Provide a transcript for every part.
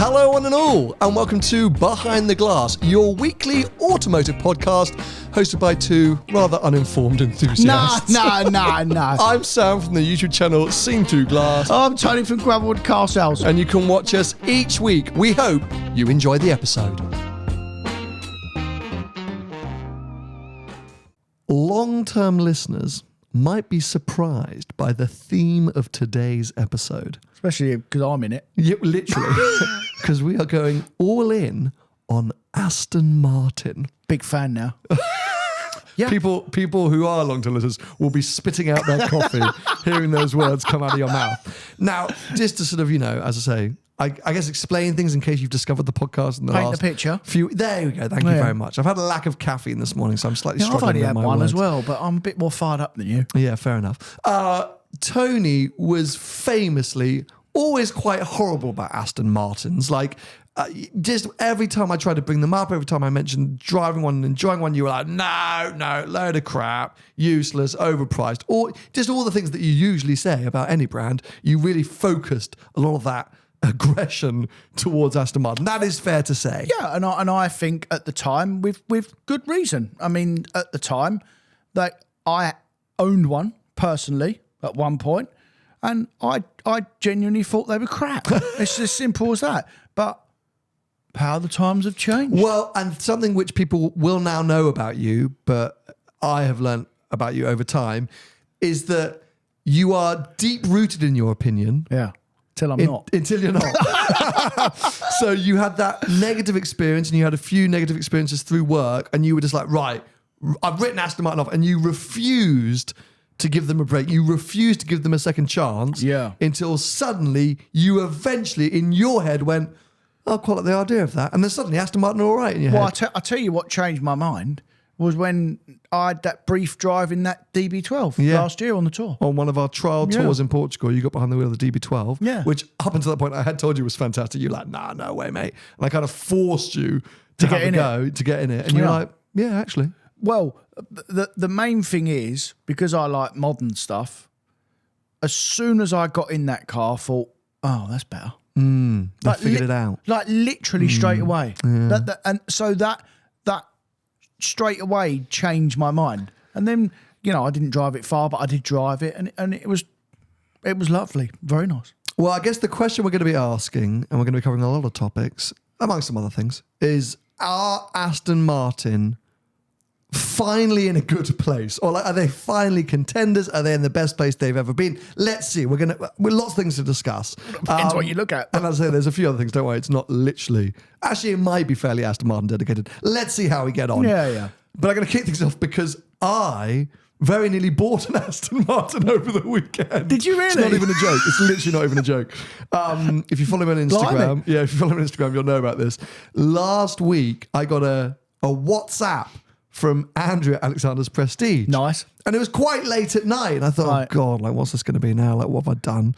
Hello one and all, and welcome to Behind the Glass, your weekly automotive podcast hosted by two rather uninformed enthusiasts. No. I'm Sam from the YouTube channel Seen Through Glass. I'm Tony from Gravelwood Car Sales. And you can watch us each week. We hope you enjoy the episode. Long-term listeners might be surprised by the theme of today's episode. Especially because I'm in it. Yeah, literally. Because we are going all in on Aston Martin. Big fan now. Yeah. People who are long-term listeners will be spitting out their coffee hearing those words come out of your mouth. Now, just to sort of, as I say, I guess explain things in case you've discovered the podcast in the last picture. few. There we go. Thank you very much. I've had a lack of caffeine this morning, so I'm slightly struggling I've only with had my one words as well, but I'm a bit more fired up than you. Yeah, fair enough. Tony was famously always quite horrible about Aston Martins. Like, just every time I tried to bring them up, every time I mentioned driving one and enjoying one, you were like, no, load of crap, useless, overpriced, or just all the things that you usually say about any brand. You really focused a lot of that aggression towards Aston Martin. That is fair to say. Yeah, and I think at the time, with good reason. I mean, at the time, that I owned one personally at one point, and I genuinely thought they were crap. It's as simple as that. But how the times have changed. Well, and something which people will now know about you, but I have learnt about you over time, is that you are deep-rooted in your opinion. Yeah. Until I'm not. Until you're not. So you had that negative experience, and you had a few negative experiences through work, and you were just like, right, I've written Aston Martin off, and you refused to give them a break. You refused to give them a second chance. Yeah. Until suddenly you eventually, in your head, went, I quite like the idea of that. And then suddenly Aston Martin are all right in your head. Well, I'll tell you what changed my mind was when I had that brief drive in that DB12 last year on the tour. On one of our trial tours in Portugal, you got behind the wheel of the DB12, which up until that point I had told you was fantastic. You're like, nah, no way, mate. And I kind of forced you to have a go, to get in it. And you're like, yeah, actually. Well, the main thing is, because I like modern stuff, as soon as I got in that car, I thought, oh, that's better. They figured it out. Like literally straight away. Yeah. And so that straight away changed my mind. And then, I didn't drive it far, but I did drive it, and it was lovely. Very nice. Well, I guess the question we're going to be asking, and we're going to be covering a lot of topics, amongst some other things, is are Aston Martin finally in a good place, or are they finally contenders? Are they in the best place they've ever been? Let's see. With lots of things to discuss. Depends what you look at. And as I say, there's a few other things. Don't worry, it's not literally. Actually, it might be fairly Aston Martin dedicated. Let's see how we get on. Yeah. But I'm going to kick things off because I very nearly bought an Aston Martin over the weekend. Did you really? It's not even a joke. It's literally not even a joke. If you follow me on Instagram, if you follow me on Instagram, you'll know about this. Last week, I got a WhatsApp from Andrea Alexander's Prestige. Nice. And it was quite late at night. And I thought, oh God, like, what's this going to be now? Like, what have I done?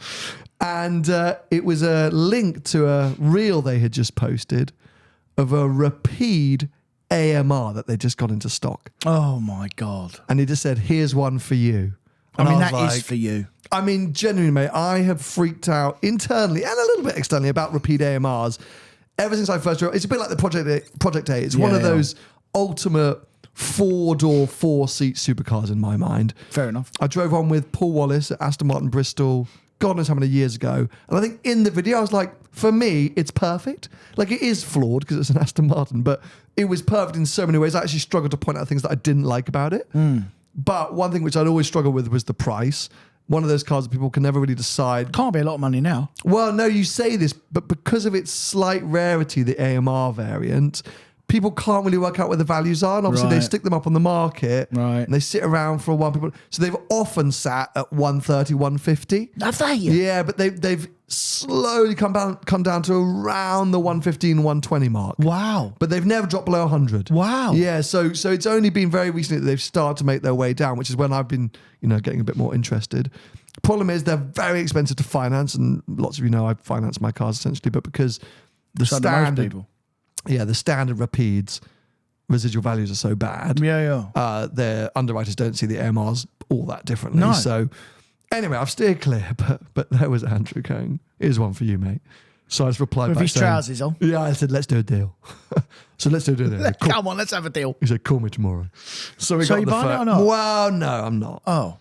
And it was a link to a reel they had just posted of a Rapide AMR that they just got into stock. Oh my God. And he just said, here's one for you. And I mean, that is for you. I mean, genuinely, mate, I have freaked out internally and a little bit externally about Rapide AMRs ever since I first drove. It's a bit like the Project A. It's one of those ultimate 4-door, 4-seat supercars in my mind. Fair enough. I drove on with Paul Wallace at Aston Martin Bristol, God knows how many years ago. And I think in the video, I was like, for me, it's perfect. Like, it is flawed because it's an Aston Martin, but it was perfect in so many ways. I actually struggled to point out things that I didn't like about it. But one thing which I'd always struggle with was the price. One of those cars that people can never really decide. Can't be a lot of money now. Well, no, you say this, but because of its slight rarity, the AMR variant, people can't really work out where the values are. And obviously they stick them up on the market. Right. And they sit around for a while. So they've often sat at 130, 150. Have they? Yeah, but they've slowly come down to around the 115, 120 mark. Wow. But they've never dropped below 100. Wow. Yeah, so it's only been very recently that they've started to make their way down, which is when I've been, getting a bit more interested. Problem is they're very expensive to finance, and lots of you know I finance my cars essentially, but because the standard Rapides residual values are so bad. Their underwriters don't see the AMRs all that differently. No. So anyway, I've steered clear, but there was Andrew going, here's one for you, mate. So I just replied With back his saying, trousers on. Yeah, I said, let's do a deal. So let's do a deal. Come on, let's have a deal. He said, call me tomorrow. So we So got you the buying it or phone. not? Well, no, I'm not. Oh.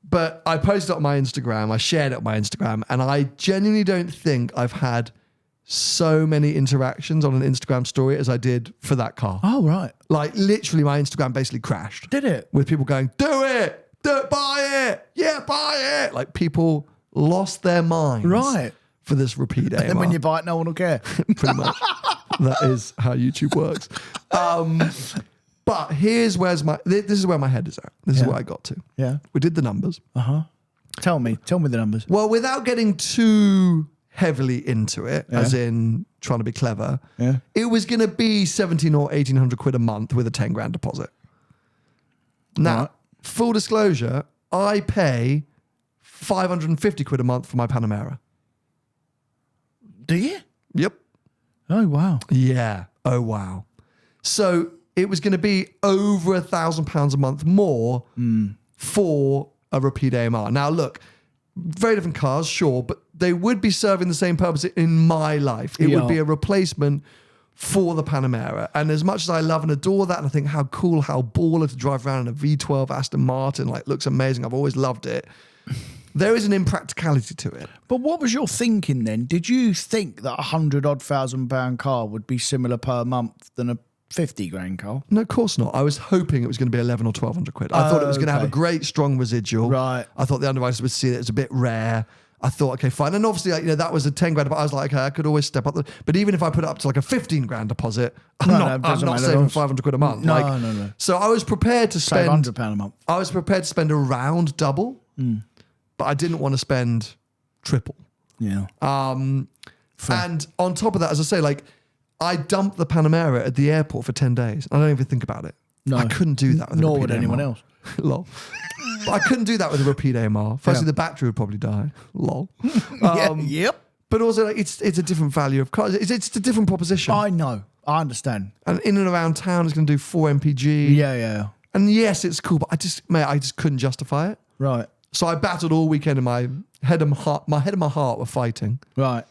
But I posted it on my Instagram. I shared it on my Instagram. And I genuinely don't think I've had so many interactions on an Instagram story as I did for that car. Oh, right. Like literally my Instagram basically crashed. Did it? With people going, do it, buy it. Yeah, buy it. Like people lost their minds. Right. For this Rapide AMR. And when you buy it, no one will care. Pretty much. That is how YouTube works. But this is where my head is at. This is what I got to. Yeah. We did the numbers. Tell me the numbers. Well, without getting too heavily into it, as in trying to be clever, it was going to be 17 or 1800 quid a month with a 10 grand deposit. Now, full disclosure, I pay 550 quid a month for my Panamera. Do you? Yep. Oh, wow. Yeah. Oh, wow. So it was going to be over £1,000 a month more for a Rapide AMR. Now, look, very different cars, sure, but they would be serving the same purpose in my life. It would be a replacement for the Panamera. And as much as I love and adore that, and I think how cool, how baller to drive around in a V12 Aston Martin, like looks amazing. I've always loved it. There is an impracticality to it. But what was your thinking then? Did you think that £100,000 car would be similar per month than a 50 grand car? No, of course not. I was hoping it was going to be 11 or 1200 quid. I thought it was going to have a great, strong residual. Right. I thought the underwriters would see that it was a bit rare. I thought, okay, fine. And obviously, like, that was a 10 grand, but I was like, okay, I could always step up. But even if I put it up to like a 15 grand deposit, I'm not saving 500 quid a month. No. So I was prepared to spend £100 a month. I was prepared to spend around double, but I didn't want to spend triple. Yeah. And on top of that, as I say, like I dumped the Panamera at the airport for 10 days. I don't even think about it. No. I couldn't do that with a Nor Rapide would anyone AMR. else. Lol. But I couldn't do that with a Rapide AMR. Firstly, the battery would probably die. Lol. Yep. But also, like, it's a different value of cars. It's a different proposition. I know. I understand. And in and around town, it's going to do 4 mpg. Yeah. And yes, it's cool, but I just couldn't justify it. Right. So I battled all weekend, and my head and my heart were fighting. Right.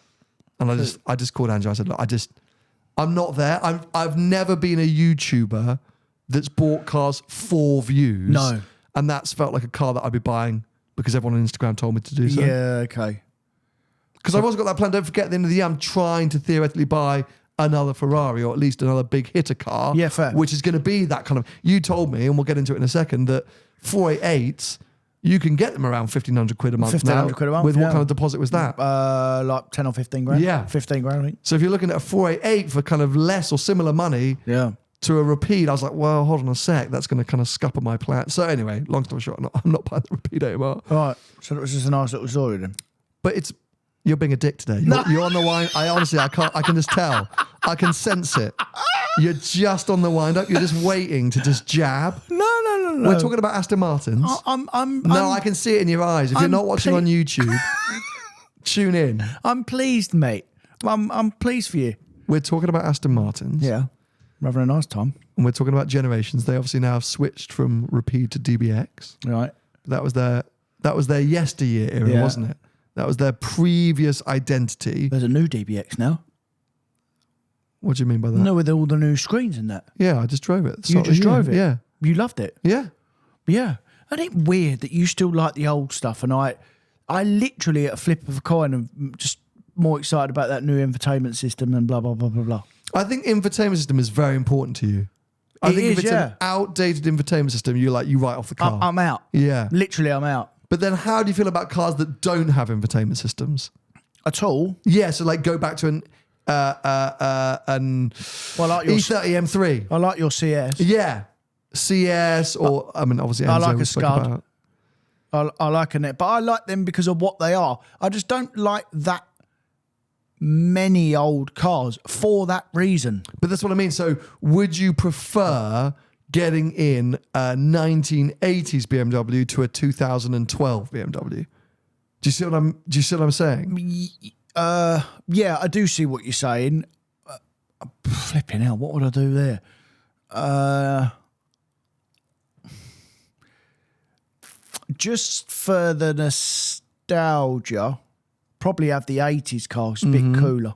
And I just called Andrew. I said, look, I'm not there. I've never been a YouTuber that's bought cars for views. No. And that's felt like a car that I'd be buying because everyone on Instagram told me to do so. Yeah, okay. Because I've also got that plan. Don't forget, at the end of the year, I'm trying to theoretically buy another Ferrari or at least another big hitter car. Yeah, fair. Which is going to be that kind of... You told me, and we'll get into it in a second, that 488s, you can get them around 1,500 quid a month 1,500 quid a month, With what kind of deposit was that? Like 10 or 15 grand? Yeah. 15 grand, I think. So if you're looking at a 488 for kind of less or similar money... Yeah. To a Rapide, I was like, well, hold on a sec. That's going to kind of scupper my plan. So anyway, long story short, I'm not buying the Rapide AMR. Right. So it was just a nice little story then. But you're being a dick today. You're on the wind. I can just tell. I can sense it. You're just on the wind up. You're just waiting to just jab. No. We're talking about Aston Martins. I can see it in your eyes. If you're not watching on YouTube, tune in. I'm pleased, mate. I'm pleased for you. We're talking about Aston Martins. Yeah. We're having a nice time. And we're talking about generations. They obviously now have switched from Rapide to DBX. Right. That was their yesteryear era, wasn't it? That was their previous identity. There's a new DBX now. What do you mean by that? No, with all the new screens and that. Yeah, I just drove it. You just drove it? Yeah. You loved it? Yeah. Yeah. Isn't it weird that you still like the old stuff and I literally at a flip of a coin am just more excited about that new infotainment system and blah, blah, blah, blah, blah. I think infotainment system is very important to you. I think if it's an outdated infotainment system, you write off the car. I'm out. Yeah. Literally, I'm out. But then how do you feel about cars that don't have infotainment systems? At all? Yeah, so like go back to an well, like your E30 M3. I like your CS. Yeah. CS or, obviously I Enzo like we a spoke Scud. about. I like a net, but I like them because of what they are. I just don't like that many old cars for that reason. But that's what I mean. So would you prefer getting in a 1980s BMW to a 2012 BMW? Do you see what I'm saying? Yeah, I do see what you're saying. Flipping hell, what would I do there? Just for the nostalgia, probably have the 80s car. It's a bit cooler.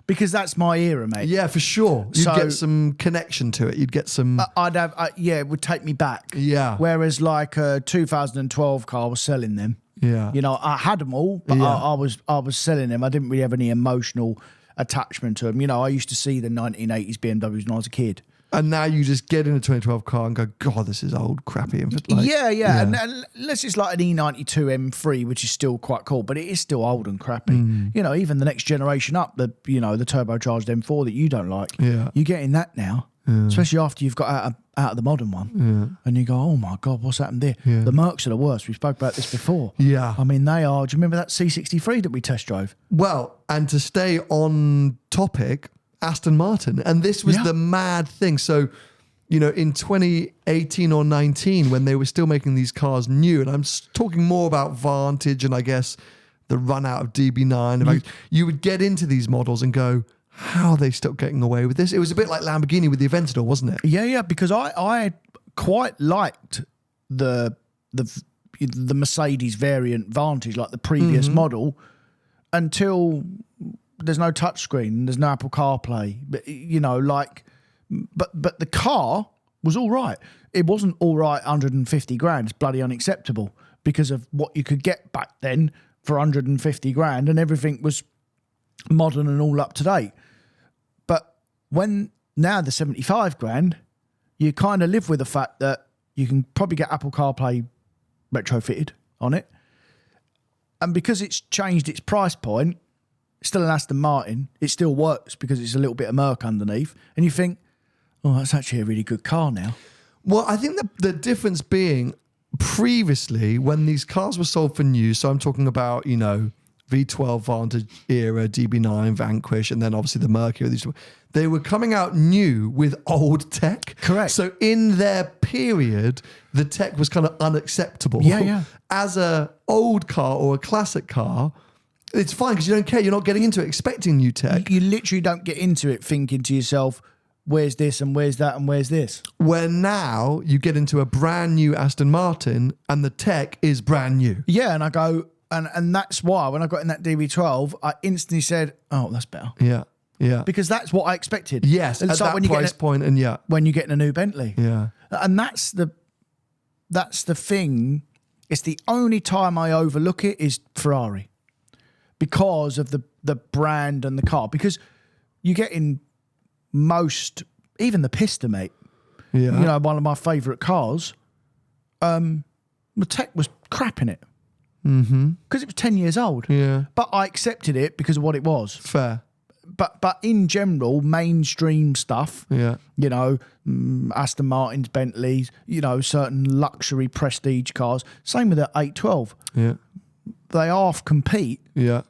Because that's my era, mate. Yeah, for sure. You'd So- get some connection to it. You'd get some. I'd have, it would take me back. Yeah. Whereas like a 2012 car, I was selling them. Yeah. You know, I had them all, but Yeah. I was selling them. I didn't really have any emotional attachment to them. You know, I used to see the 1980s BMWs when I was a kid. And now you just get in a 2012 car and go, God, this is old, crappy. And like, Yeah. And unless it's like an E92 M3, which is still quite cool, but it is still old and crappy. You know, even the next generation up, the turbocharged M4 that you don't like, Yeah. you're getting that now. Especially after you've got out of the modern one, and you go, "Oh my God, what's happened there?" Yeah. The Mercs are the worst. We spoke about this before. Yeah. I mean, they are. Do you remember that C63 that we test drove? Well, and to stay on topic, Aston Martin. And this was Yeah. the mad thing. So, you know, in 2018 or 19, when they were still making these cars new, and I'm talking more about Vantage and I guess the run out of DB9, you would get into these models and go, how are they still getting away with this? It was a bit like Lamborghini with the Aventador, wasn't it? Yeah, because I quite liked the Mercedes variant Vantage, like the previous model, until there's no touchscreen, there's no Apple CarPlay. But you know, but the car was all right. It wasn't all right. 150 grand. It's bloody unacceptable because of what you could get back then for 150 grand, and everything was modern and all up to date. But when now the 75 grand, you kind of live with the fact that you can probably get Apple CarPlay retrofitted on it. And because it's changed its price point, it's still an Aston Martin, it still works because it's a little bit of Merc underneath. And you think, oh, that's actually a really good car now. Well, I think the difference being previously when these cars were sold for new, so I'm talking about, you know, V12 Vantage era, DB9, Vanquish, and then obviously the Mercury. They were coming out new with old tech. Correct. So in their period, the tech was kind of unacceptable. Yeah. As a old car or a classic car, it's fine because you don't care. You're not getting into it expecting new tech. You literally don't get into it thinking to yourself, where's this and where's that and where's this? Where now you get into a brand new Aston Martin and the tech is brand new. Yeah, and I go, and that's why when I got in that DB12, I instantly said, oh, that's better. Yeah. Yeah. Because that's what I expected. Yes, It's at like that when you get price point, and yeah. when you get in a new Bentley. Yeah. And that's the thing. It's the only time I overlook it is Ferrari because of the brand and the car. Because you get in most, even the Pista, mate. Yeah. You know, one of my favourite cars. The tech was crap in it because it was 10 years old. Yeah. But I accepted it because of what it was. Fair. But in general, mainstream stuff, Yeah. you know, Aston Martins, Bentleys, you know, certain luxury prestige cars. Same with the 812. Yeah. They half compete, Yeah.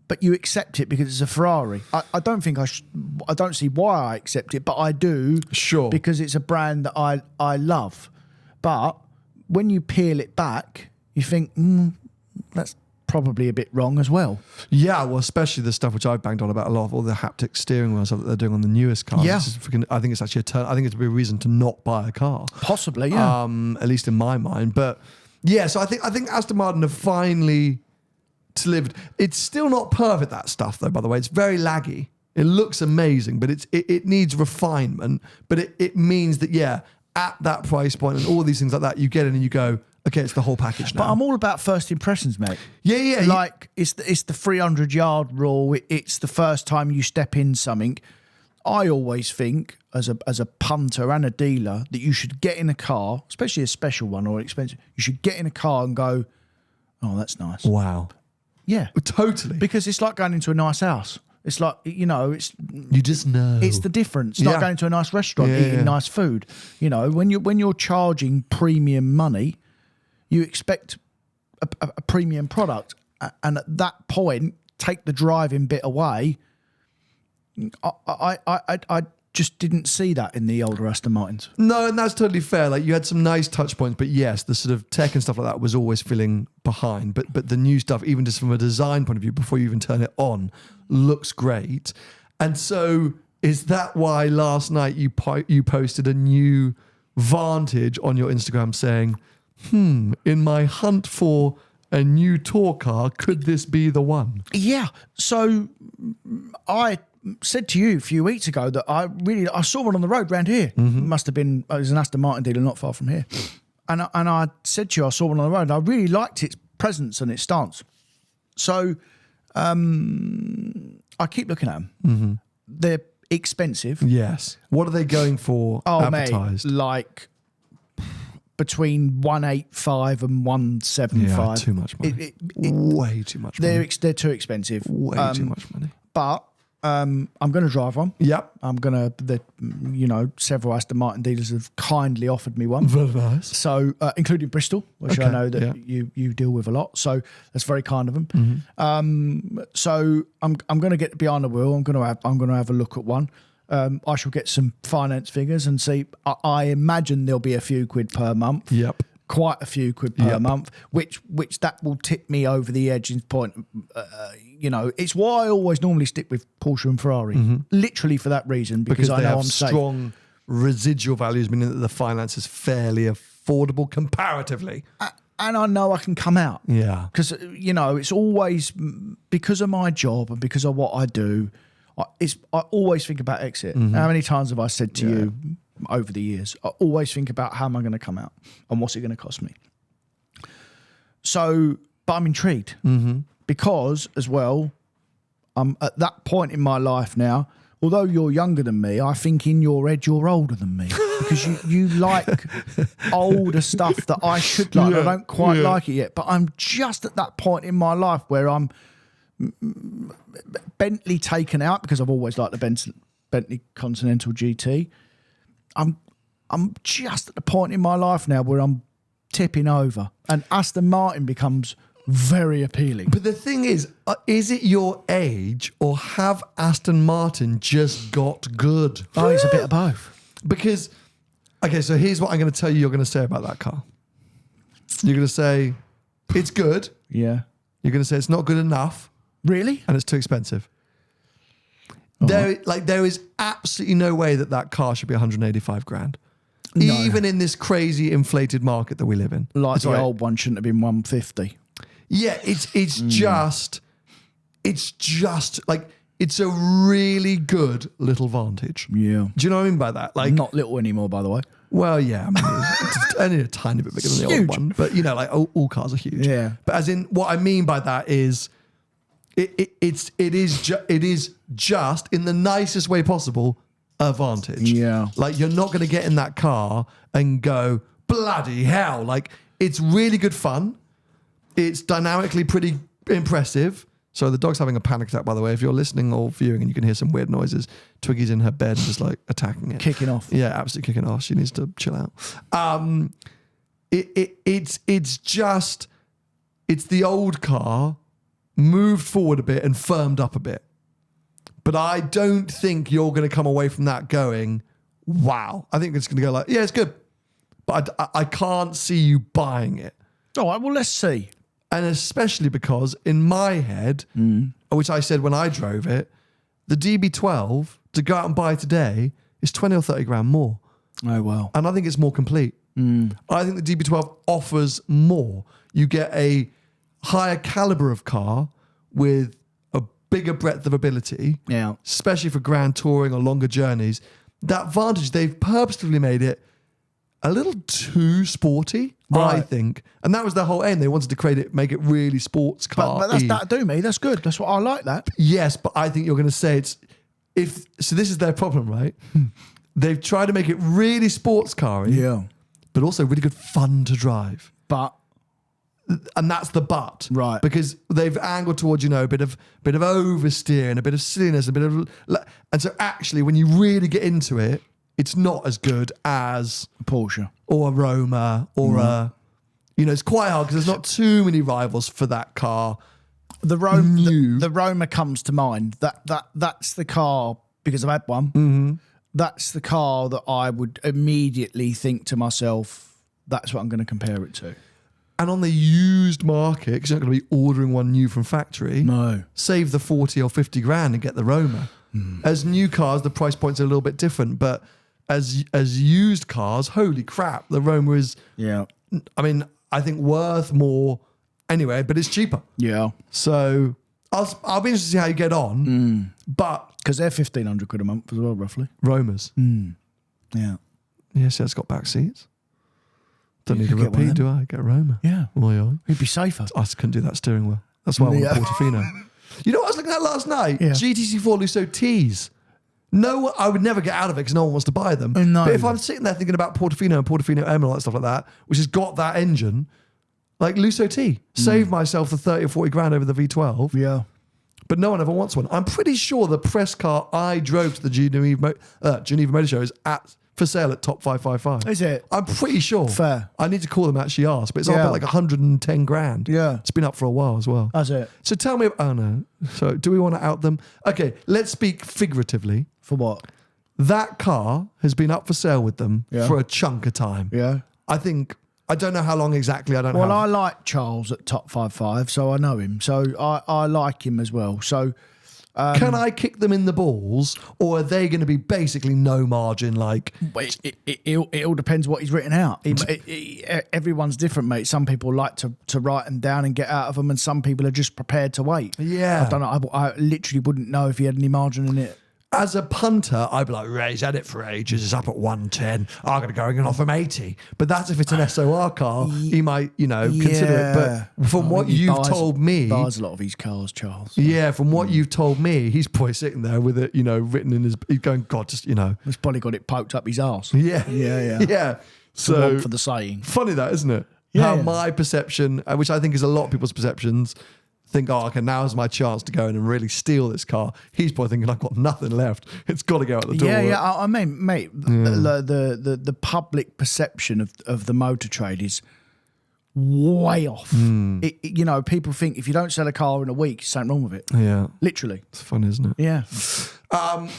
but you accept it because it's a Ferrari. I don't think I don't see why I accept it, but I do. Sure. Because it's a brand that I love. But when you peel it back, you think, that's probably a bit wrong as well. Yeah, well, especially the stuff which I've banged on about a lot of all the haptic steering wheel stuff that they're doing on the newest cars. Yeah. I think it's actually a turn. I think it's a big reason to not buy a car. Possibly, yeah. At least in my mind. But yeah, so I think Aston Martin have finally delivered. It's still not perfect, that stuff though, by the way. It's very laggy. It looks amazing, but it needs refinement. But it means that, yeah, at that price point and all these things like that, you get in and you go, okay, it's the whole package now. But I'm all about first impressions, mate. Yeah. Like it's the 300-yard rule. It's the first time you step in something. I always think, as a punter and a dealer, that you should get in a car, especially a special one or expensive. You should get in a car and go, "Oh, that's nice." Wow. Yeah, Totally. because it's like going into a nice house. It's like, you know, You just know. it's the difference. It's like going to a nice restaurant, eating nice food. You know, when you're charging premium money, you expect a premium product, and at that point, take the driving bit away. I just didn't see that in the older Aston Martins. No, and that's totally fair. Like, you had some nice touch points, but yes, the sort of tech and stuff like that was always feeling behind. But the new stuff, even just from a design point of view, before you even turn it on, looks great. And so, is that why last night you posted a new Vantage on your Instagram saying, in my hunt for a new tour car. Could this be the one? Yeah. So I said to you a few weeks ago that I saw one on the road round here. Must have been, it was an Aston Martin dealer not far from here. And I said to you, I saw one on the road. I really liked its presence and its stance. So I keep looking at them. They're expensive. Yes. What are they going for advertised? Mate, like between 185 and 175. Yeah, too much money. Way too much money. They're too expensive. Way too much money. But I'm going to drive one. Yep. I'm going to, several Aston Martin dealers have kindly offered me one. Very nice. So, including Bristol, which I know that you deal with a lot. So that's very kind of them. So I'm going to get behind the wheel. I'm going to have a look at one. I shall get some finance figures and see. I imagine there'll be a few quid per month. Yep. Quite a few quid per month, which that will tip me over the edge. In point, it's why I always normally stick with Porsche and Ferrari, literally for that reason, because I they know have I'm safe. strong residual values, meaning that the finance is fairly affordable comparatively. And I know I can come out. Yeah. Because, it's always because of my job and because of what I do. I always think about exit. How many times have I said to you over the years, I always think about how am I going to come out and what's it going to cost me? So, but I'm intrigued because as well, I'm at that point in my life now, although you're younger than me, I think in your head you're older than me because you like older stuff that I should like. I don't quite like it yet, but I'm just at that point in my life where I'm Bentley taken out because I've always liked the Bentley Continental GT. I'm just at the point in my life now where I'm tipping over, and Aston Martin becomes very appealing. But the thing is it your age or have Aston Martin just got good? Oh, it's a bit of both. Because, okay, so here's what I'm going to tell you you're going to say about that car. You're going to say, it's good. Yeah. You're going to say, it's not good enough. Really? And it's too expensive. There is absolutely no way that car should be 185 grand. No. Even in this crazy inflated market that we live in. Like the old one shouldn't have been 150. Yeah, it's just like, it's a really good little Vantage. Yeah. Do you know what I mean by that? Like, not little anymore, by the way. Well, yeah, I mean, it's only a tiny bit bigger than the old one, but like all cars are huge. Yeah. But as in, what I mean by that is, it is just in the nicest way possible a Vantage. Yeah. Like, you're not going to get in that car and go, bloody hell. Like, it's really good fun. It's dynamically pretty impressive. So the dog's having a panic attack, by the way. If you're listening or viewing and you can hear some weird noises, Twiggy's in her bed and just like attacking it. Kicking off. Yeah, absolutely kicking off. She needs to chill out. It's the old car moved forward a bit and firmed up a bit. But I don't think you're going to come away from that going, wow. I think it's going to go like, yeah, it's good. But I can't see you buying it. All right, well, let's see. And especially because in my head, which I said when I drove it, the DB12 to go out and buy today is 20 or 30 grand more. Oh, wow. And I think it's more complete. I think the DB12 offers more. You get a higher caliber of car with a bigger breadth of ability, especially for grand touring or longer journeys. That Vantage, they've purposefully made it a little too sporty, I think. And that was their whole aim. They wanted to make it really sports car. But that'll do me. That's good. That's what I like that. Yes, but I think you're going to say so this is their problem, right? They've tried to make it really sports car-y, but also really good fun to drive. And that's the but. Right. Because they've angled towards, a bit of oversteer and a bit of silliness, and so actually when you really get into it, it's not as good as a Porsche or a Roma or it's quite hard because there's not too many rivals for that car. The Roma comes to mind. That's the car, because I've had one. That's the car that I would immediately think to myself, that's what I'm going to compare it to. And on the used market, because you're not going to be ordering one new from factory, save the 40 or 50 grand and get the Roma. As new cars, the price points are a little bit different, but as used cars, holy crap, the Roma is, I mean, I think worth more anyway, but it's cheaper. Yeah. So I'll be interested to see how you get on. But Because they're £1,500 a month as well, roughly. Romas. Yeah. Yes, it's got back seats. Don't need a could get one Rapide, of do I? Get a Roma. Yeah. Oh, yeah. It'd be safer. I just couldn't do that steering wheel. That's why I want a Portofino. You know what I was looking at last night? Yeah. GTC4 Lusso T's. No, I would never get out of it because no one wants to buy them. No. But if I'm sitting there thinking about Portofino and Portofino M and all that stuff like that, which has got that engine, like Lusso T, save myself the 30 or 40 grand over the V12. Yeah. But no one ever wants one. I'm pretty sure the press car I drove to the Geneva Motor Show is for sale at Top 555. Is it? I'm pretty sure. Fair. I need to call them actually ask, but it's up Yeah. at like 110 grand. Yeah. It's been up for a while as well. That's it. So tell me, oh no. So do we want to out them? Okay, let's speak figuratively. For what? That car has been up for sale with them Yeah. for a chunk of time. Yeah. I don't know how long exactly. I don't know. Well, I like Charles at Top 55, so I know him. So I like him as well. So Can I kick them in the balls, or are they going to be basically no margin? Like, it all depends what he's written out. Everyone's different, mate. Some people like to write them down and get out of them, and some people are just prepared to wait. Yeah. I don't know. I literally wouldn't know if he had any margin in it. as a punter, I'd be like, Ray's had it for ages. It's up at 110. I'm going to go and offer him 80. But that's if it's an SOR car. He might, consider it. But from what you've told me, buys a lot of his cars, Charles. Yeah, from what you've told me, he's probably sitting there with it, written in his. He's going, God, just. He's probably got it poked up his arse. Yeah, yeah. So for the saying, funny that, isn't it? Yeah. How my perception, which I think is a lot of people's perceptions, think, oh, okay, now's my chance to go in and really steal this car. He's probably thinking, I've got nothing left. It's got to go out the door. Yeah. I mean, mate, the public perception of the motor trade is way off. People think if you don't sell a car in a week, there's something wrong with it. Yeah. Literally. It's fun, isn't it? Yeah.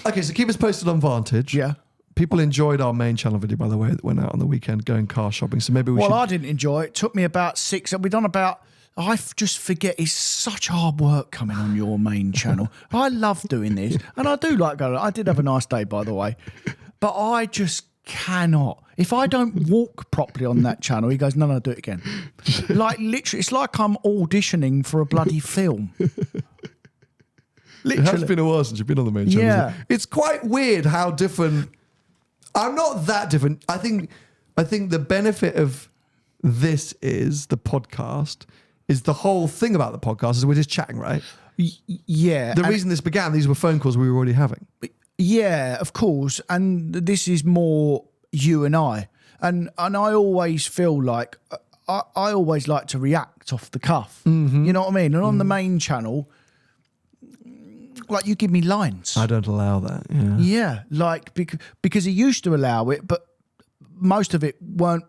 Okay, so keep us posted on Vantage. Yeah. People enjoyed our main channel video, by the way, that went out on the weekend going car shopping. So maybe we should... Well, I didn't enjoy it. It took me about 6. We've done about... I just forget it's such hard work coming on your main channel. I love doing this, and I do like going. I did have a nice day, by the way, but I just cannot. If I don't walk properly on that channel, he goes, no, do it again. Like literally, it's like I'm auditioning for a bloody film. Literally. It has been a while since you've been on the main channel. Yeah, it's quite weird how different. I'm not that different. I think the benefit of this is the podcast. Is the whole thing about the podcast is we're just chatting, right? Yeah. The reason this began, these were phone calls we were already having. Yeah, of course. And this is more you and I. And I always feel like I always like to react off the cuff. Mm-hmm. You know what I mean? And on the main channel, like you give me lines. I don't allow that. Yeah. Yeah, like because he used to allow it, but most of it weren't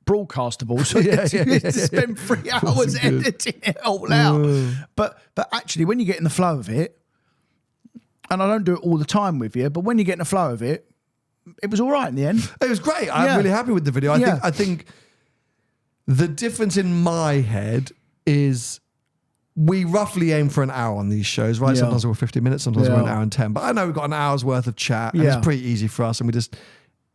broadcastable, so you used to spend 3 hours editing it all out. But actually, when you get in the flow of it, and I don't do it all the time with you, but when you get in the flow of it, it was all right in the end. It was great. I'm really happy with the video. I think the difference in my head is we roughly aim for an hour on these shows, right? Yeah. Sometimes we're 50 minutes, sometimes we're an hour and 10. But I know we've got an hour's worth of chat, and it's pretty easy for us, and we just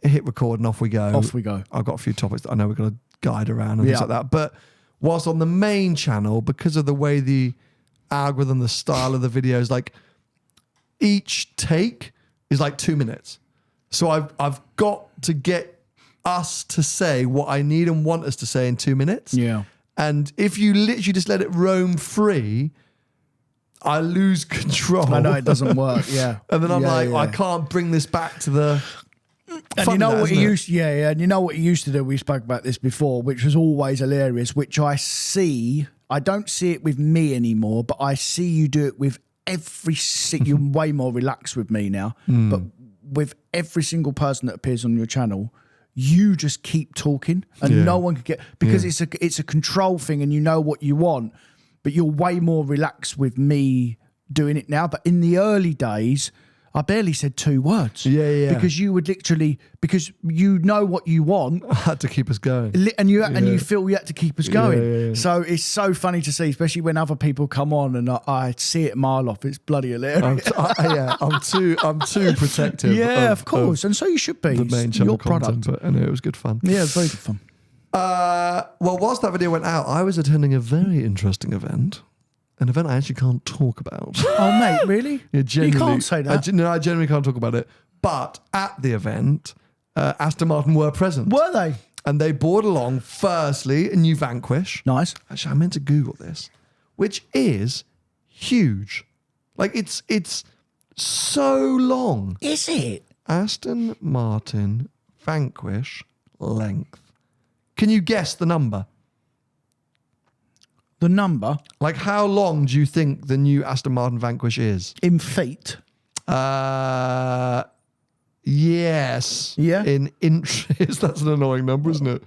hit record and off we go. Off we go. I've got a few topics that I know we're going to guide around and things like that. But whilst on the main channel, because of the way the algorithm, the style of the videos, like each take is like 2 minutes. So I've got to get us to say what I need and want us to say in 2 minutes. Yeah. And if you literally just let it roam free, I lose control. I know it doesn't work. Yeah. And then I'm I can't bring this back to the... And you know what he used, and you know what he used to do. We spoke about this before, which was always hilarious. Which I don't see it with me anymore, but I see you do it with every. You're way more relaxed with me now, but with every single person that appears on your channel, you just keep talking, and no one can get because it's a control thing, and you know what you want, but you're way more relaxed with me doing it now. But in the early days, I barely said 2 words. Yeah. Because you would literally, because you know what you want. I had to keep us going. And you feel you had to keep us going. Yeah. So it's so funny to see, especially when other people come on and I see it a mile off. It's bloody hilarious. I'm too protective. Yeah, of course. And so you should be. The main channel your content, product. But anyway, it was good fun. Yeah, it was very good fun. Well, whilst that video went out, I was attending a very interesting event. An event I actually can't talk about. Oh, mate, really? Yeah, You can't say that. I generally can't talk about it. But at the event, Aston Martin were present. Were they? And they brought along, firstly, a new Vanquish. Nice. Actually, I meant to Google this, which is huge. Like, it's so long. Is it? Aston Martin Vanquish length. Can you guess the number? The number? Like, how long do you think the new Aston Martin Vanquish is? In feet? Yes. Yeah? In inches. That's an annoying number, isn't it?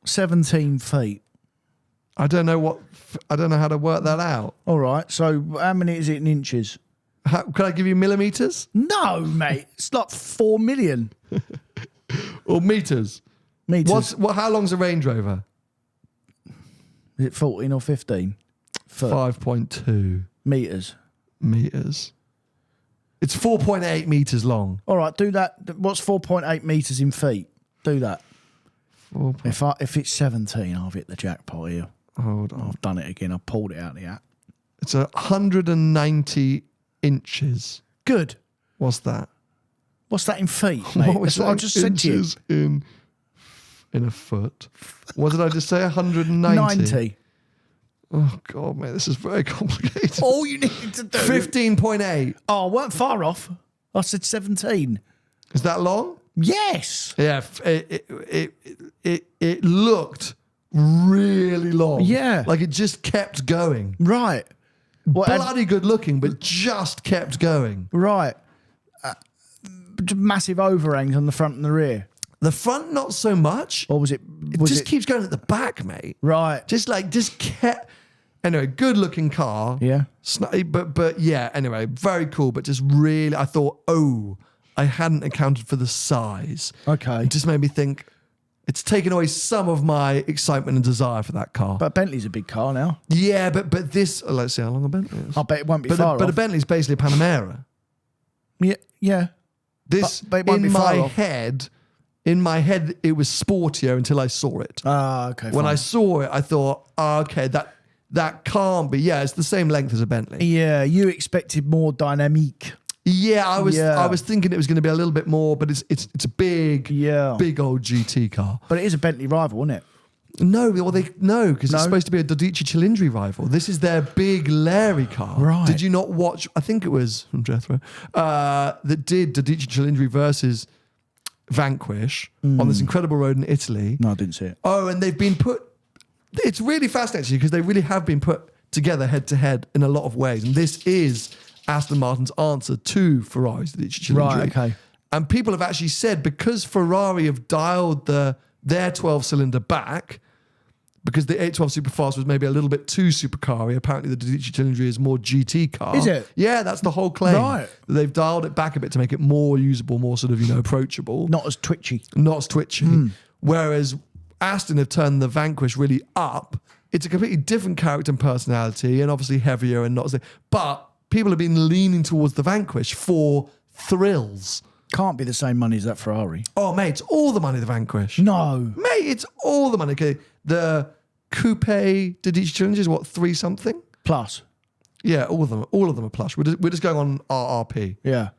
17 feet. I don't know how to work that out. All right. So how many is it in inches? Can I give you millimeters No, mate. It's like 4 million or meters? meters. How long's a Range Rover? Is it 14 or 15? 5.2 Meters. meters. It's 4.8 meters long. All right. Do that. What's 4.8 meters in feet? Do that. If it's 17, I've hit the jackpot here. Hold on. I've done it again. I pulled it out of the app. It's 190 inches. Good. What's that? What's that in feet, mate? That's what I just said to you. Inches in a foot. What did I just say? 190? 90. Oh, God, mate, this is very complicated. All you needed to do. 15.8. Oh, I weren't far off. I said 17. Is that long? Yes. Yeah, it looked really long. Yeah. Like it just kept going. Right. What, Bloody good looking, but just kept going. right. Massive overhangs on the front and the rear. The front, not so much. Or was it? It just keeps going at the back, mate. Right. Just kept. Anyway, good looking car. Yeah. But yeah, anyway, very cool. But just really, I thought, I hadn't accounted for the size. Okay. It just made me think it's taken away some of my excitement and desire for that car. But Bentley's a big car now. Yeah, but this, let's see how long a Bentley is. I bet it won't be far But a off. Bentley's basically a Panamera. Yeah. This, But it won't be far off. in my head, it was sportier until I saw it. Ah, okay. When fine. I saw it, I thought, okay, that can't be. Yeah, it's the same length as a Bentley. Yeah, you expected more dynamic. Yeah, I was Yeah. I was thinking it was going to be a little bit more, but it's a big old GT car. But it is a Bentley rival, isn't it? No, because it's supposed to be a Dodici Cilindri rival. This is their big Larry car. Right. Did you not watch? I think it was from Jethro that did Dodici Cilindri versus Vanquish on this incredible road in Italy. No, I didn't see it. Oh, and they've been put. It's really fascinating because they really have been put together head to head in a lot of ways, and this is Aston Martin's answer to Ferrari's Dodici Cilindri. Right. Okay. And people have actually said because Ferrari have dialed their 12-cylinder back, because the 812 Superfast was maybe a little bit too supercar-y. Apparently, the Dodici Cilindri is more GT car. Is it? Yeah, that's the whole claim. Right. They've dialed it back a bit to make it more usable, more sort of approachable, Not as twitchy. not as twitchy. Whereas Aston have turned the Vanquish really up. It's a completely different character and personality, and obviously heavier and not as. But people have been leaning towards the Vanquish for thrills. Can't be the same money as that Ferrari. Oh, mate, it's all the money, the Vanquish. No. Mate, it's all the money. Okay, the coupe Dodici Cilindri is what, 3 something? Plus. Yeah, all of them are plush. We're just going on RRP. Yeah.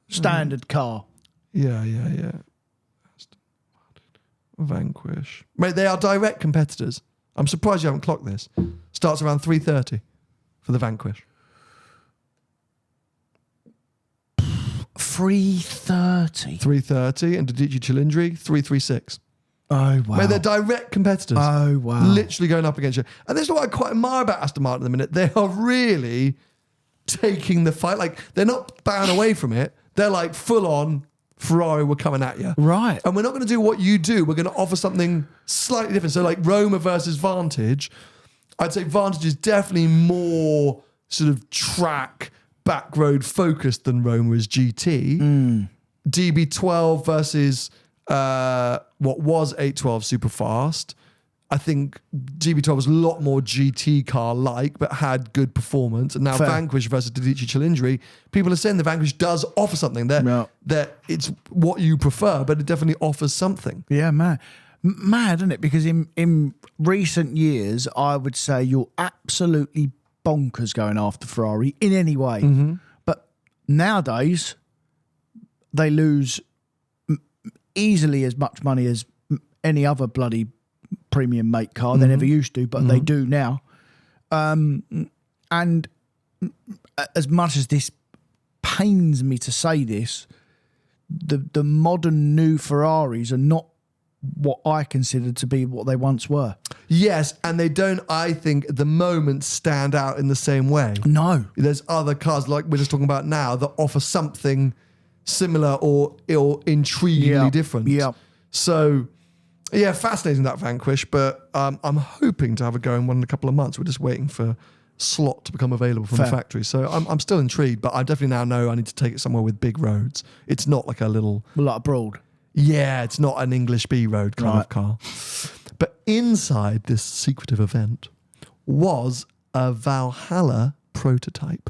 Standard car. Yeah. Vanquish. Mate, they are direct competitors. I'm surprised you haven't clocked this. Starts around 330 for the Vanquish. 330. 330 and Dodici Cilindri 336. Oh, wow. Mate, they're direct competitors. Oh, wow. Literally going up against you. And this is what I quite admire about Aston Martin at the minute. They are really taking the fight. Like, they're not bowing away from it. They're like full on Ferrari, we're coming at you. Right. And we're not going to do what you do. We're going to offer something slightly different. So like Roma versus Vantage, I'd say Vantage is definitely more sort of track, back road focused than Roma is GT. DB12 versus what was 812 Superfast. I think GB12 was a lot more GT car-like, but had good performance. And now Fair. Vanquish versus Dedici Cilindri, people are saying the Vanquish does offer something. That it's what you prefer, but it definitely offers something. Yeah, mad, isn't it? Because in recent years, I would say you're absolutely bonkers going after Ferrari in any way. Mm-hmm. But nowadays, they lose easily as much money as any other bloody premium make car. They never used to, but they do now. And as much as this pains me to say this, the modern new Ferraris are not what I consider to be what they once were. Yes, and they don't, I think, at the moment stand out in the same way. No. There's other cars like we're just talking about now that offer something similar or intriguingly different. Yeah. So, yeah, fascinating, that Vanquish, but I'm hoping to have a go in one in a couple of months. We're just waiting for slot to become available from the factory. So I'm still intrigued, but I definitely now know I need to take it somewhere with big roads. It's not like a little... Like abroad. Yeah, it's not an English B road kind of car. But inside this secretive event was a Valhalla prototype.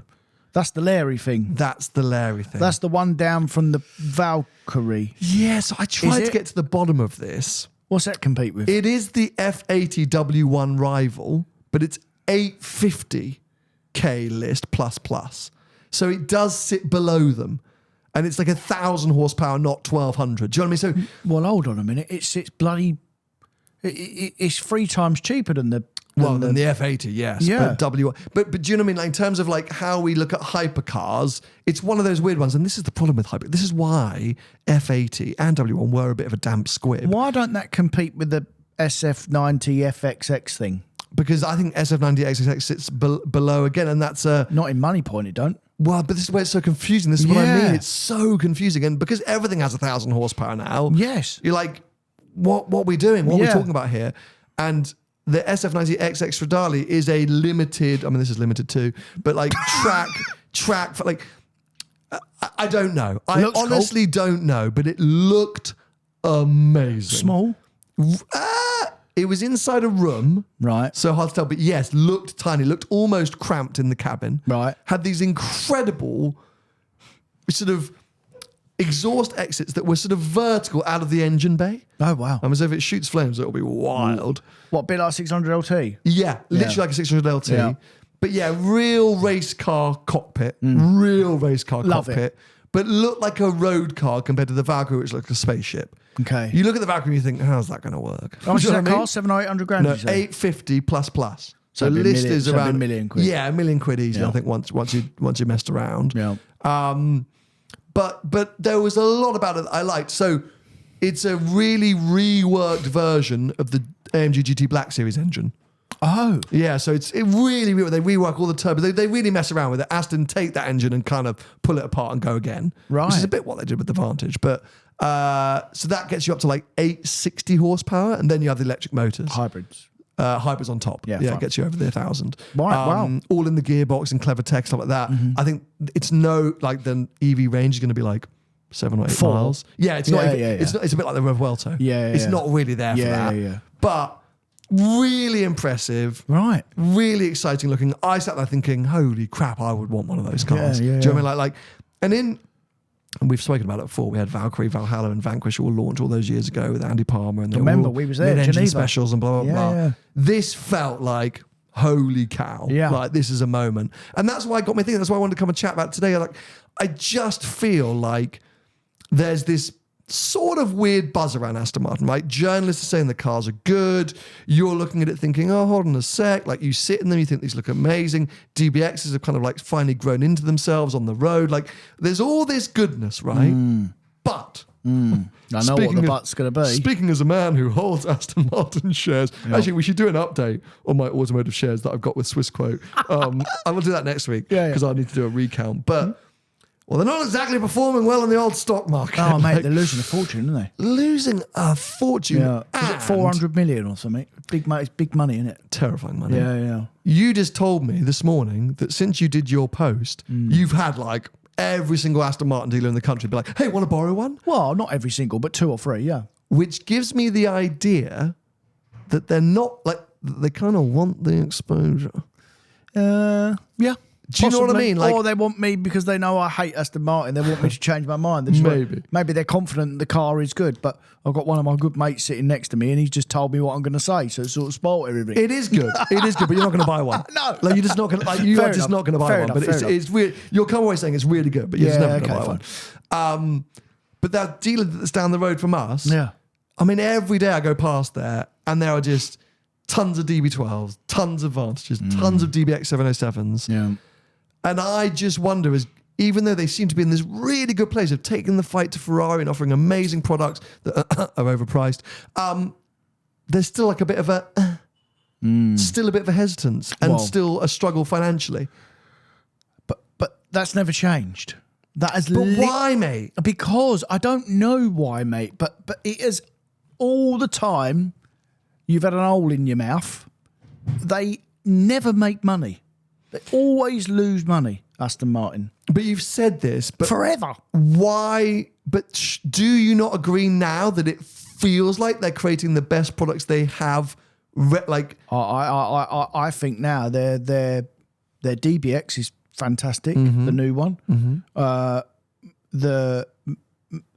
That's the Larry thing. That's the Larry thing. That's the one down from the Valkyrie. Yeah, so I tried to get to the bottom of this. What's that compete with? It is the F80 W1 rival, but it's 850k list plus. So it does sit below them. And it's like 1,000 horsepower, not 1,200. Do you know what I mean? So, well, hold on a minute. It's bloody... It's 3 times cheaper than the... Than the F80, yes. Yeah. But W1. But do you know what I mean? Like in terms of like how we look at hypercars, it's one of those weird ones. And this is the problem with hyper. This is why F80 and W1 were a bit of a damp squib. Why don't that compete with the SF90 FXX thing? Because I think SF90 XXX sits below again, and that's a... Not in money point, it don't. Well, but this is where it's so confusing. This is what I mean. It's so confusing. And because everything has 1,000 horsepower now, yes, you're like, what are we doing? What are we talking about here? And the SF90 XX Stradale is a limited, I mean, this is limited too, but like track for like, I don't know. I honestly don't know, but it looked amazing. Small? It was inside a room. Right. So hard to tell, but yes, looked tiny, looked almost cramped in the cabin. Right. Had these incredible sort of exhaust exits that were sort of vertical out of the engine bay. Oh, wow. And as if it shoots flames, it'll be wild. What, a bit like 600 LT? Yeah, literally like a 600 LT. Yeah. But yeah, real race car cockpit. Real race car Love cockpit. But looked like a road car compared to the Valkyrie, which looked like a spaceship. Okay. You look at the Valkyrie and you think, how's that going to work? How much Do does you know that what I mean? cost? 700 or 800 grand? No, did you say? 850 plus. So it'd be list million- is so it'd be around £1 million quid. Yeah, £1 million quid easy. Yeah. I think once you messed around. Yeah. But there was a lot about it that I liked. So it's a really reworked version of the AMG GT Black Series engine. Oh. Yeah, so they rework all the turbo. They really mess around with it. Aston take that engine and kind of pull it apart and go again. Right. Which is a bit what they did with the Vantage. But so that gets you up to like 860 horsepower, and then you have the electric motors. Hybrids. Hybrids on top. Yeah, it fine. gets you over the 1,000. Right, wow. All in the gearbox and clever tech, stuff like that. I think it's like the EV range is going to be like 7 or 8 4. miles. Yeah, it's not. Yeah, It's a bit like the Revuelto. It's not really there for that. Yeah. But really impressive. Right. Really exciting looking. I sat there thinking, holy crap, I would want one of those cars. Yeah, Do you know what I mean? And we've spoken about it before. We had Valkyrie, Valhalla, and Vanquish all launched all those years ago with Andy Palmer, and they Remember, all we was there, mid-engine Geneva. specials and blah blah blah. Yeah. This felt like holy cow! Yeah. Like this is a moment, and that's why it got me thinking. That's why I wanted to come and chat about it today. Like, I just feel like there's this sort of weird buzz around Aston Martin, right? Journalists are saying the cars are good. You're looking at it thinking, oh, hold on a sec. Like you sit in them, you think these look amazing. DBXs have kind of like finally grown into themselves on the road. Like there's all this goodness, right? But I know what the but's going to be. Speaking as a man who holds Aston Martin shares, actually, we should do an update on my automotive shares that I've got with Swissquote. I will do that next week because I need to do a recount. But well, they're not exactly performing well in the old stock market. Oh, mate, they're losing a fortune, aren't they? Losing a fortune. Yeah. Is it 400 million or something? Big money. It's big money, isn't it? Terrifying money. Yeah. You just told me this morning that since you did your post, you've had like every single Aston Martin dealer in the country be like, hey, want to borrow one? Well, not every single, but 2 or 3, yeah. Which gives me the idea that they're not like they kind of want the exposure. Yeah. Do you know what I mean? Like, or they want me because they know I hate Aston Martin. They want me to change my mind. Maybe they're confident the car is good, but I've got one of my good mates sitting next to me, and he's just told me what I'm going to say, so it's sort of spoiled everything. it is good. It is good, but you're not going to buy one. No. Like you're just not going to. Like you are just not going to buy Fair one. enough, But it's weird. You'll come away saying it's really good, but you're just never going to buy one. But that dealer that's down the road from us. Yeah. I mean, every day I go past there, and there are just tons of DB12s, tons of Vantages, tons of DBX 707s. Yeah. And I just wonder, even though they seem to be in this really good place of taking the fight to Ferrari and offering amazing products that are overpriced, there's still like a bit of still a bit of a hesitance and still a struggle financially. But that's never changed. That has. But why, mate? Because I don't know why, mate. But it is all the time. You've had an hole in your mouth. They never make money. They always lose money, Aston Martin. But you've said this, but forever. Why? But do you not agree now that it feels like they're creating the best products they have? I think now their DBX is fantastic, the new one.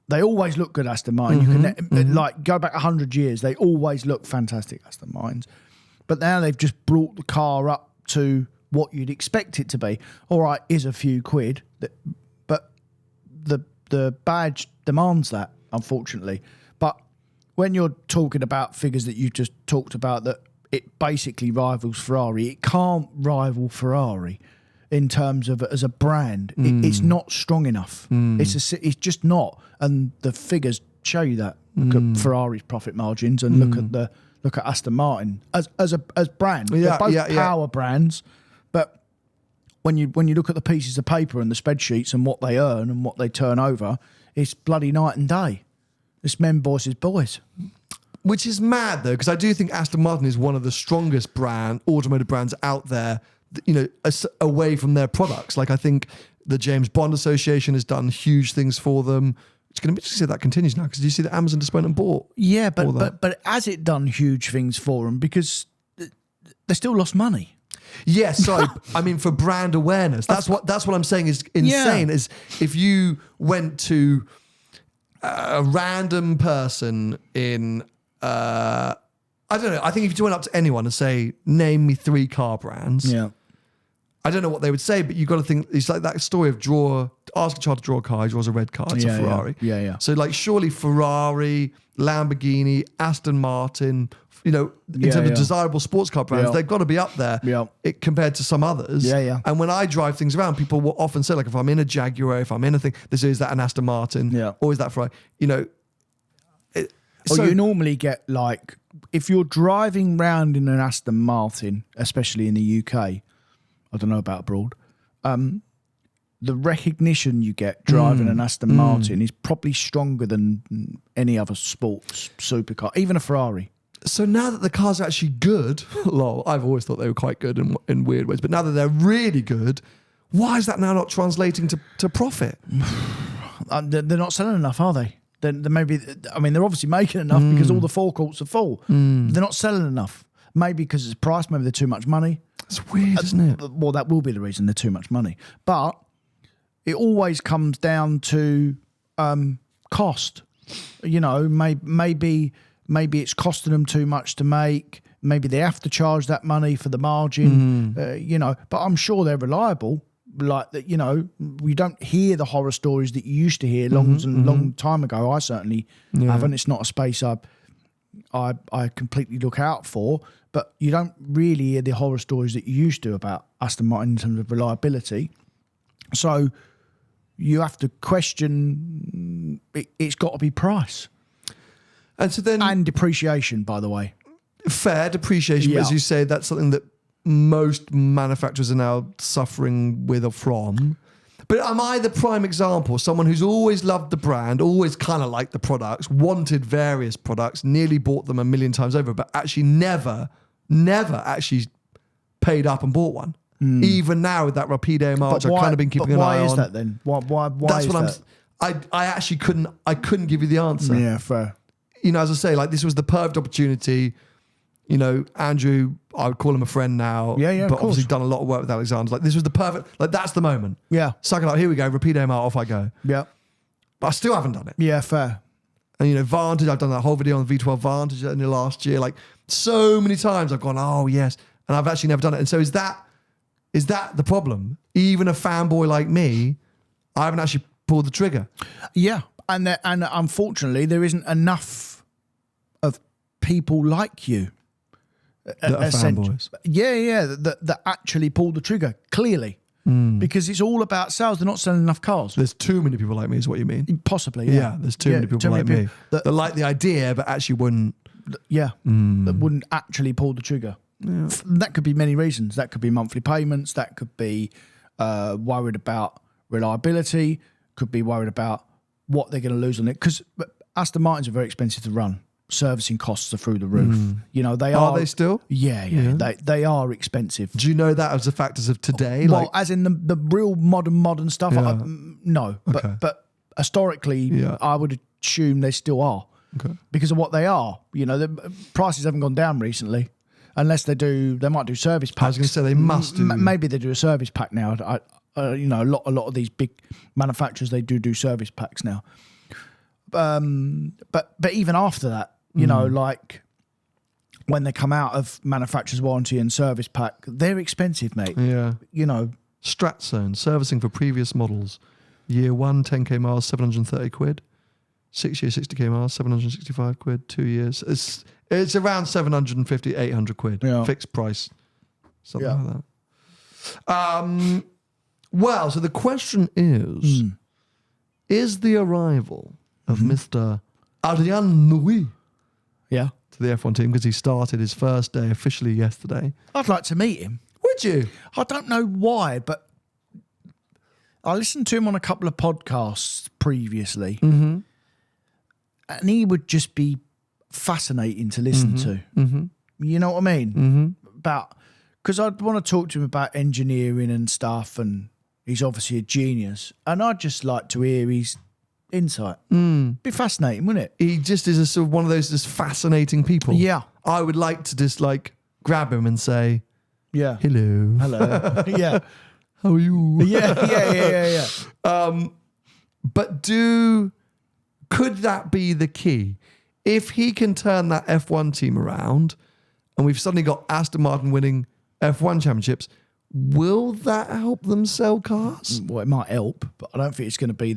They always look good, Aston Martin. You can like go back 100 years, they always look fantastic, Aston Martins. But now they've just brought the car up to what you'd expect it to be. All right, is a few quid, but the badge demands that, unfortunately. But when you're talking about figures that you just talked about, that it basically rivals Ferrari, it can't rival Ferrari in terms of as a brand. It's not strong enough. It's just not, and the figures show you that. Look at Ferrari's profit margins and look at Aston Martin as brand. They're both power brands. But when you look at the pieces of paper and the spreadsheets and what they earn and what they turn over, it's bloody night and day. It's men versus boys. Which is mad, though, because I do think Aston Martin is one of the strongest automotive brands out there, you know, away from their products. Like, I think the James Bond Association has done huge things for them. It's going to be interesting to see if that continues now, because do you see that Amazon just went and bought? Yeah, but has it done huge things for them? Because they still lost money. Yeah, sorry. I mean, for brand awareness, that's what I'm saying is insane. Is if you went to a random person in, I don't know. I think if you went up to anyone and say, "Name me 3 car brands," I don't know what they would say. But you got to think it's like that story of ask a child to draw a car. He draws a red car. It's a Ferrari. Yeah. So like, surely Ferrari, Lamborghini, Aston Martin, you know, in terms of desirable sports car brands, they've got to be up there compared to some others. Yeah. And when I drive things around, people will often say, like, if I'm in a Jaguar, if I'm in a thing, is that an Aston Martin? Or is that Ferrari? You know. So you normally get, like, if you're driving round in an Aston Martin, especially in the UK, I don't know about abroad, the recognition you get driving an Aston Martin is probably stronger than any other sports supercar, even a Ferrari. So now that the cars are actually good, I've always thought they were quite good in weird ways, but now that they're really good, why is that now not translating to profit? They're not selling enough, are they? They're maybe, I mean, they're obviously making enough because all the forecourts are full. They're not selling enough. Maybe because it's price, maybe they're too much money. It's weird, isn't it? Well, that will be the reason, they're too much money. But it always comes down to cost. You know, maybe it's costing them too much to make. Maybe they have to charge that money for the margin. You know, but I'm sure they're reliable. Like that, you know, we don't hear the horror stories that you used to hear long time ago. I certainly haven't. It's not a space I completely look out for. But you don't really hear the horror stories that you used to about Aston Martin in terms of reliability. So you have to question. It's got to be price. And depreciation, by the way. Fair depreciation, as you say, that's something that most manufacturers are now suffering with or from. But am I the prime example? Someone who's always loved the brand, always kind of liked the products, wanted various products, nearly bought them a million times over, but actually never actually paid up and bought one. Even now with that Rapide AMR, which I've kind of been keeping an eye on. Why is that then? Why that's is what that? I actually couldn't give you the answer. Yeah, fair. You know, as I say, like, this was the perfect opportunity. You know, Andrew, I would call him a friend now. Yeah, But of course. obviously done a lot of work with Alexander. Like, this was the perfect, like, that's the moment. Yeah. Suck it up, here we go, Rapide out, off I go. Yeah. But I still haven't done it. Yeah, fair. And, you know, Vantage, I've done that whole video on the V12 Vantage in the last year. Like, so many times I've gone, oh, yes. And I've actually never done it. And so is that the problem? Even a fanboy like me, I haven't actually pulled the trigger. Yeah. And unfortunately, there isn't enough of people like you. That are fanboys. Yeah, that actually pull the trigger, clearly. Because it's all about sales. They're not selling enough cars. There's too many people like me is what you mean. Possibly, yeah. Yeah, there's too many people like me that like the idea but actually wouldn't. Yeah, that wouldn't actually pull the trigger. Yeah. That could be many reasons. That could be monthly payments. That could be worried about reliability. Could be worried about what they're going to lose on it. Because Aston Martins are very expensive to run. Servicing costs are through the roof. You know, they are. Are they still? Yeah. They are expensive. Do you know that as the factors of today? Well, as in the real modern stuff, Yeah. no. Okay. But historically, I would assume they still are. Okay. Because of what they are. You know, the prices haven't gone down recently. Unless they might do service packs. I was going to say they must do. Maybe they do a service pack now. You know, a lot of these big manufacturers, they do service packs now. But even after that, you know, like when they come out of manufacturer's warranty and service pack, they're expensive, mate. Yeah. You know. Stratzone, servicing for previous models. Year 1, 10k miles, 730 quid. 6 years, 60k miles, 765 quid. 2 years. It's around 750, 800 quid. Yeah. Fixed price. Something like that. Well, so the question is the arrival of Mr. Adrian Newey to the F1 team, because he started his first day officially yesterday. I'd like to meet him. Would you? I don't know why, but I listened to him on a couple of podcasts previously, and he would just be fascinating to listen to. You know what I mean? Because I'd want to talk to him about engineering and stuff, and he's obviously a genius, and I'd just like to hear his insight. Be fascinating, wouldn't it? He just is a sort of one of those just fascinating people. Yeah. I would like to just like grab him and say, Yeah. hello. Yeah. How are you? Yeah. But could that be the key? If he can turn that F1 team around and we've suddenly got Aston Martin winning F1 championships, will that help them sell cars? Well, it might help, but I don't think it's going to be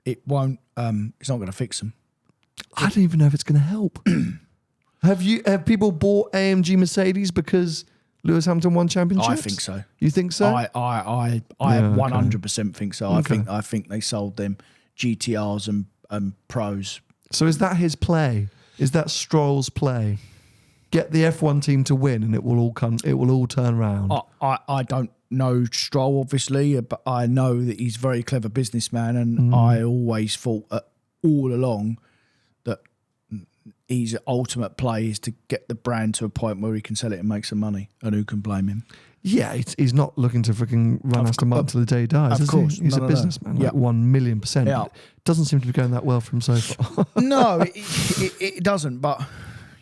it won't, it's not going to fix them. I don't even know if it's going to help. Have people bought AMG Mercedes because Lewis Hamilton won championships? I think so. You think so? I 100% think so. I think they sold them GTRs and pros. So is that his play? Is that Stroll's play? Get the F1 team to win, and it will all turn around. I don't know Stroll, obviously, but I know that he's a very clever businessman, and I always thought all along that his ultimate play is to get the brand to a point where he can sell it and make some money, and who can blame him? Yeah, he's not looking to freaking run Aston Martin till the day he dies. Of course. He's a businessman, like 1,000,000%. Yeah. It doesn't seem to be going that well for him so far. No, it doesn't, but,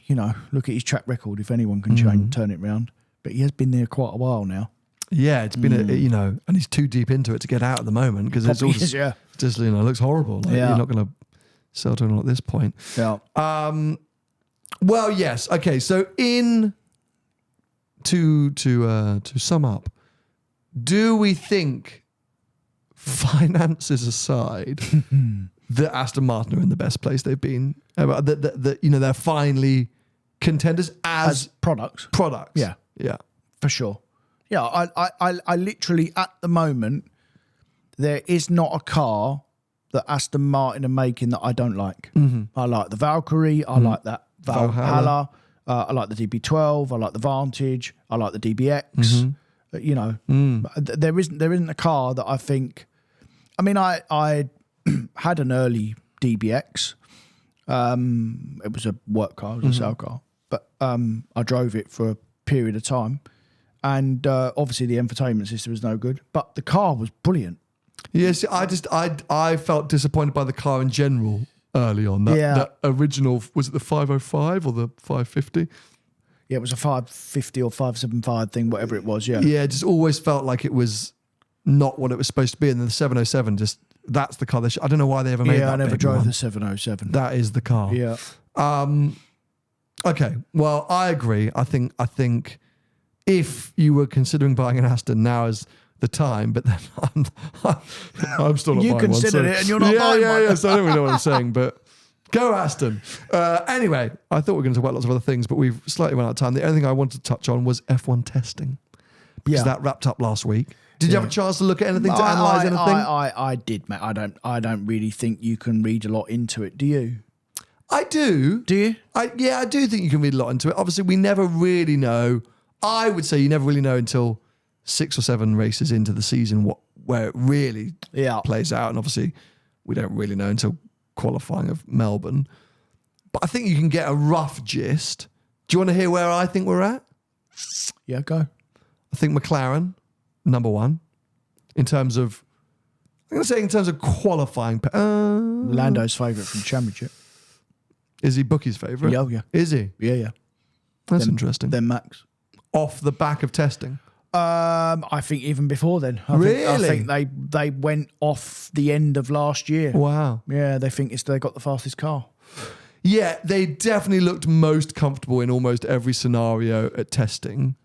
you know, look at his track record, if anyone can turn it round. But he has been there quite a while now. Yeah, it's been, and he's too deep into it to get out at the moment, because it's all just, looks horrible. Like, you're not going to sell to him at this point. Yeah. Well, yes. Okay, so to sum up, do we think, finances aside, that Aston Martin are in the best place they've been? That they're finally contenders as products. Yeah. For sure. Yeah, I literally, at the moment, there is not a car that Aston Martin are making that I don't like. I like the Valkyrie. I like that Valhalla. I like the DB12. I like the Vantage. I like the DBX. There isn't a car that I think. I mean, I had an early DBX. It was a work car. It was a sale car, but I drove it for a period of time. And obviously the infotainment system was no good, but the car was brilliant. Yes, I felt disappointed by the car in general early on. That original, was it the 505 or the 550? Yeah, it was a 550 or 575 thing, whatever it was. Yeah. Yeah, it just always felt like it was not what it was supposed to be. And then the 707, just that's the car. I don't know why they ever made that. Yeah, I never big drove one. the 707. That is the car. Yeah. Okay. Well, I agree. I think if you were considering buying an Aston, now is the time. But then I'm still not You buying one. considered it and you're not buying one. Yeah. So I don't really know what I'm saying, but go Aston. Anyway, I thought we were going to talk about lots of other things, but we've slightly run out of time. The only thing I wanted to touch on was F1 testing because that wrapped up last week. Did you have a chance to look at anything, to analyse anything? I did, mate. I don't really think you can read a lot into it. Do you? I do. Do you? I do think you can read a lot into it. Obviously, we never really know. I would say you never really know until 6 or 7 races into the season where it really plays out. And obviously, we don't really know until qualifying of Melbourne. But I think you can get a rough gist. Do you want to hear where I think we're at? Yeah, go. I think McLaren, number 1, in terms of, I'm going to say in terms of qualifying. Lando's favourite from the championship. Is he Bookie's favourite? Yeah. Is he? Yeah. That's interesting. Then Max. Off the back of testing? I think even before then. I think they went off the end of last year. Wow. Yeah, they think they got the fastest car. Yeah, they definitely looked most comfortable in almost every scenario at testing.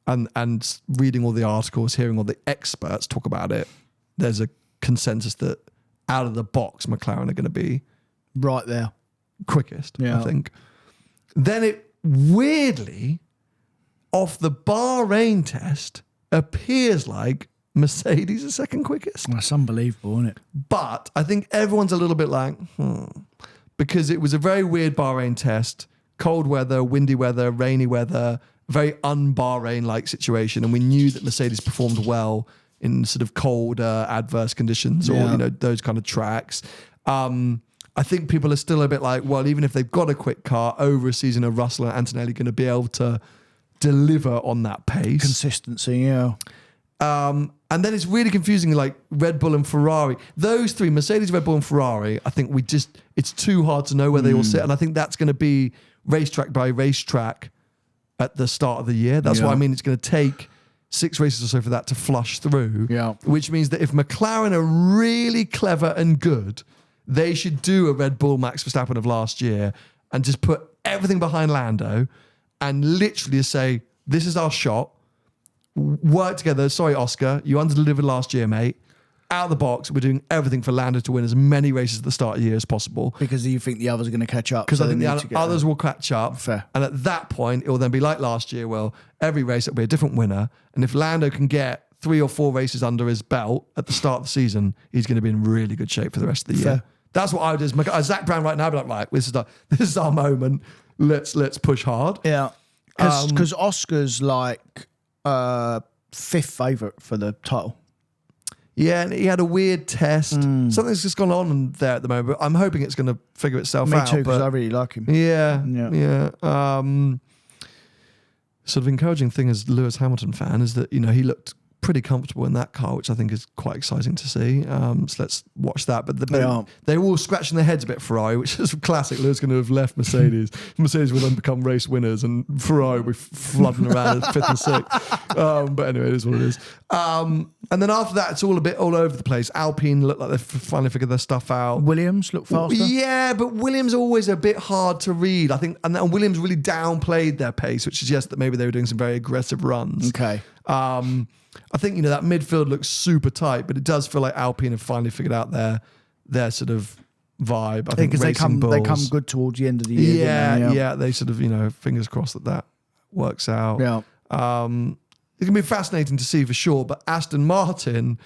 And reading all the articles, hearing all the experts talk about it, there's a consensus that out of the box, McLaren are going to be right there. Quickest, I think. Then it weirdly, off the Bahrain test, appears like Mercedes is second quickest. That's unbelievable, isn't it? But I think everyone's a little bit like, because it was a very weird Bahrain test, cold weather, windy weather, rainy weather, very un-Bahrain-like situation, and we knew that Mercedes performed well in sort of colder, adverse conditions, or those kind of tracks. I think people are still a bit like, well, even if they've got a quick car over a season, are Russell and Antonelli going to be able to deliver on that pace? Consistency, yeah. And then it's really confusing, like Red Bull and Ferrari. Those three, Mercedes, Red Bull and Ferrari, I think it's too hard to know where they all sit. And I think that's going to be racetrack by racetrack at the start of the year. That's why I mean it's going to take 6 races or so for that to flush through. Yeah. Which means that if McLaren are really clever and good, they should do a Red Bull Max Verstappen of last year and just put everything behind Lando and literally say, this is our shot. Work together. Sorry, Oscar, you under-delivered last year, mate. Out of the box, we're doing everything for Lando to win as many races at the start of the year as possible. Because you think the others are going to catch up. Because I think the others will catch up. Fair. And at that point, it will then be like last year. Well, every race it'll be a different winner. And if Lando can get 3 or 4 races under his belt at the start of the season, he's going to be in really good shape for the rest of the year. That's what I would do. Zach Brown right now, I'd be like, right, this is our moment. Let's push hard. Yeah. Because Oscar's like 5th favourite for the title. Yeah, and he had a weird test. Something's just gone on there at the moment. But I'm hoping it's going to figure itself out. Me too, because I really like him. Yeah. Sort of encouraging thing as Lewis Hamilton fan is that, he looked pretty comfortable in that car, which I think is quite exciting to see. So let's watch that. But they're all scratching their heads a bit, Ferrari, which is classic. Lewis going to have left Mercedes. Mercedes will then become race winners and Ferrari will be flooding around at 5th and 6th. But anyway, it is what it is. And then after that, it's all a bit all over the place. Alpine look like they've finally figured their stuff out. Williams look faster. Yeah, but Williams are always a bit hard to read. I think, and Williams really downplayed their pace, which suggests that maybe they were doing some very aggressive runs. Okay. I think, that midfield looks super tight, but it does feel like Alpine have finally figured out their sort of vibe. I think because they come good towards the end of the year. Yeah, they sort of, fingers crossed that works out. Yeah. It can be fascinating to see for sure, but Aston Martin,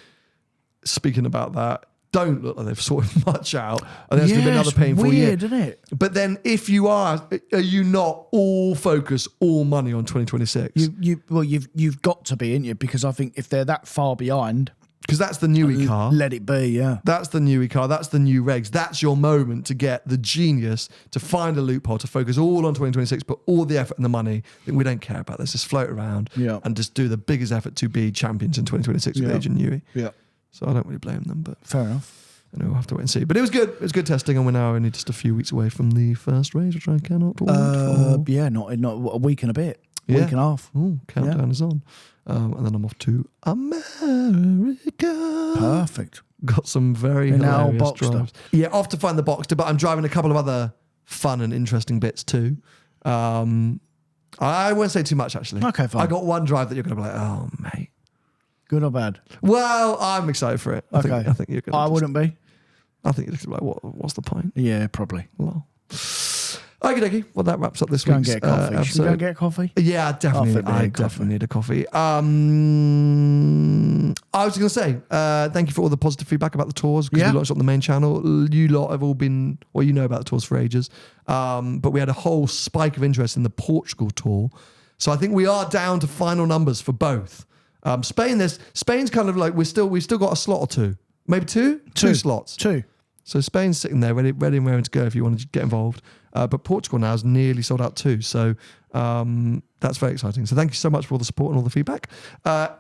speaking about that, don't look like they've sorted much out. I think it's going to be another painful year. Weird, isn't it? But then if you are you not all focus, all money on 2026? You've got to be, ain't you? Because I think if they're that far behind... Because that's the Newey car. Let it be, yeah. That's the Newey car. That's the new regs. That's your moment to get the genius, to find a loophole, to focus all on 2026, put all the effort and the money. We don't care about this. Just float around and just do the biggest effort to be champions in 2026 with Adrian Newey. Yeah. So I don't really blame them. But fair enough. And we'll have to wait and see. But it was good. It was good testing, and we're now only just a few weeks away from the first race, which I cannot wait for. Yeah, not a week and a bit. Week and a half. Ooh, countdown is on. And then I'm off to America. Perfect. Got some very now hilarious Boxster. drives. Yeah, off to find the Boxster, but I'm driving a couple of other fun and interesting bits too. I won't say too much, actually. Okay, fine. I got one drive that you're going to be like, oh, mate. Good or bad? Well, I'm excited for it. I think you're going to. I wouldn't be. I think you're just like, what's the point? Yeah, probably. Well, okie dokie. Well, that wraps up this Go and week's get coffee. Should we episode. go and get coffee? Yeah, I definitely need a coffee. I was going to say, thank you for all the positive feedback about the tours because we launched on the main channel. You lot have all been, well, you know about the tours for ages. But we had a whole spike of interest in the Portugal tour. So I think we are down to final numbers for both. Spain's kind of like we've still got a slot or two, maybe two slots. Two. So Spain's sitting there ready and raring to go if you want to get involved. But Portugal now is nearly sold out too. So that's very exciting. So thank you so much for all the support and all the feedback.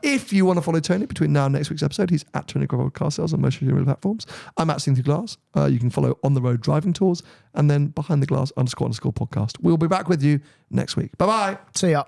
If you want to follow Tony between now and next week's episode, he's at Tony Gravel Car Sales on most social media platforms. I'm at Seeing Through Glass. You can follow On the Road Driving Tours and then Behind the Glass __ podcast. We'll be back with you next week. Bye-bye. See ya.